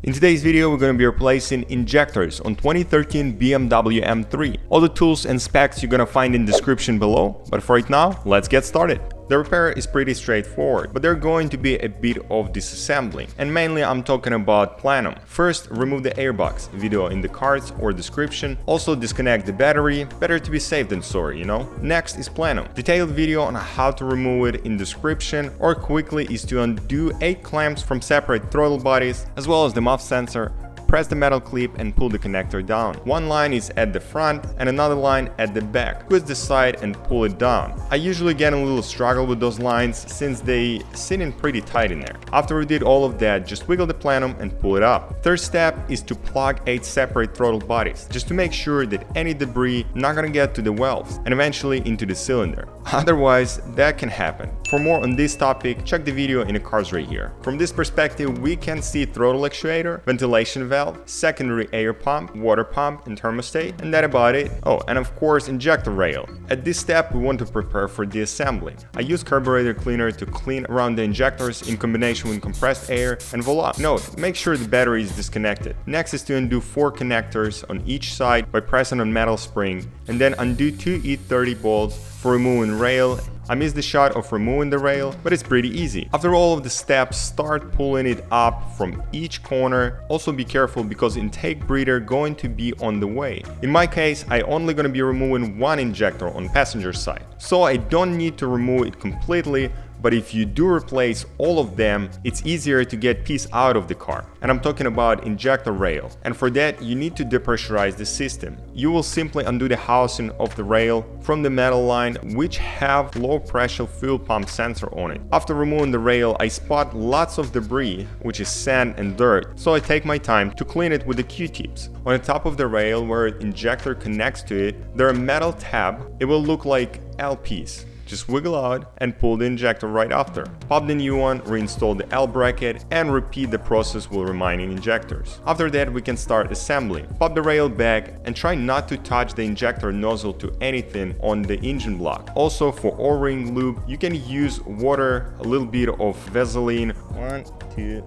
In today's video, we're going to be replacing injectors on 2013 BMW M3. All the tools and specs you're going to find in the description below, but for right now, let's get started. The repair is pretty straightforward, but there's going to be a bit of disassembling, and mainly I'm talking about plenum. First, remove the airbox, video in the cards or description. Also disconnect the battery, better to be safe than sorry, you know. Next is plenum. Detailed video on how to remove it in description, or quickly is to undo 8 clamps from separate throttle bodies, as well as the muff sensor. Press the metal clip and pull the connector down. One line is at the front and another line at the back. Twist the side and pull it down. I usually get a little struggle with those lines since they sit in pretty tight in there. After we did all of that, just wiggle the plenum and pull it up. Third step is to plug 8 separate throttle bodies, just to make sure that any debris not gonna get to the valves and eventually into the cylinder. Otherwise, that can happen. For more on this topic, check the video in the cards right here. From this perspective, we can see throttle actuator, ventilation valve, secondary air pump, water pump, and thermostat, and that about it. Oh, and of course, injector rail. At this step, we want to prepare for disassembling. I use carburetor cleaner to clean around the injectors in combination with compressed air, and voila. Note, make sure the battery is disconnected. Next is to undo 4 connectors on each side by pressing on metal spring, and then undo 2 E30 bolts for removing rail. I missed the shot of removing the rail, but it's pretty easy. After all of the steps, start pulling it up from each corner. Also be careful because intake breather going to be on the way. In my case, I only gonna be removing 1 injector on passenger side, so I don't need to remove it completely. But if you do replace all of them, it's easier to get piece out of the car. And I'm talking about injector rail. And for that, you need to depressurize the system. You will simply undo the housing of the rail from the metal line, which have low pressure fuel pump sensor on it. After removing the rail, I spot lots of debris, which is sand and dirt, so I take my time to clean it with the Q-tips. On the top of the rail, where the injector connects to it, there are metal tab. It will look like LPs. Just wiggle out and pull the injector right after. Pop the new one, reinstall the L bracket, and repeat the process with remaining injectors. After that, we can start assembling. Pop the rail back and try not to touch the injector nozzle to anything on the engine block. Also, for O-ring lube, you can use water, a little bit of Vaseline. 1, 2,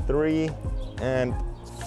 3, and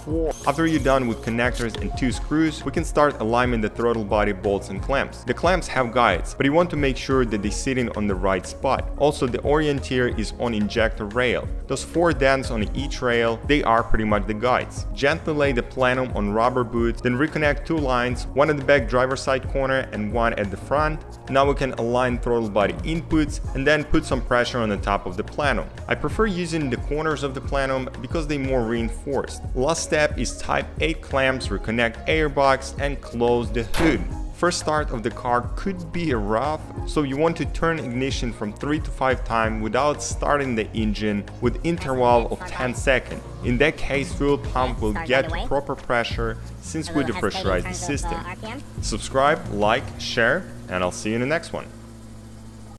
4. After you're done with connectors and 2 screws, we can start aligning the throttle body bolts and clamps. The clamps have guides, but you want to make sure that they're sitting on the right spot. Also, the orienteer is on injector rail. Those 4 dents on each rail, they are pretty much the guides. Gently lay the plenum on rubber boots, then reconnect 2 lines, one at the back driver's side corner and one at the front. Now we can align throttle body inputs and then put some pressure on the top of the plenum. I prefer using the corners of the plenum because they're more reinforced. Last step is type 8 clamps, reconnect airbox, and close the hood. First start of the car could be rough, so you want to turn ignition from 3 to 5 times without starting the engine with interval of 10 seconds. In that case, fuel pump will get to proper pressure since we depressurize the system. Subscribe, like, share, and I'll see you in the next one.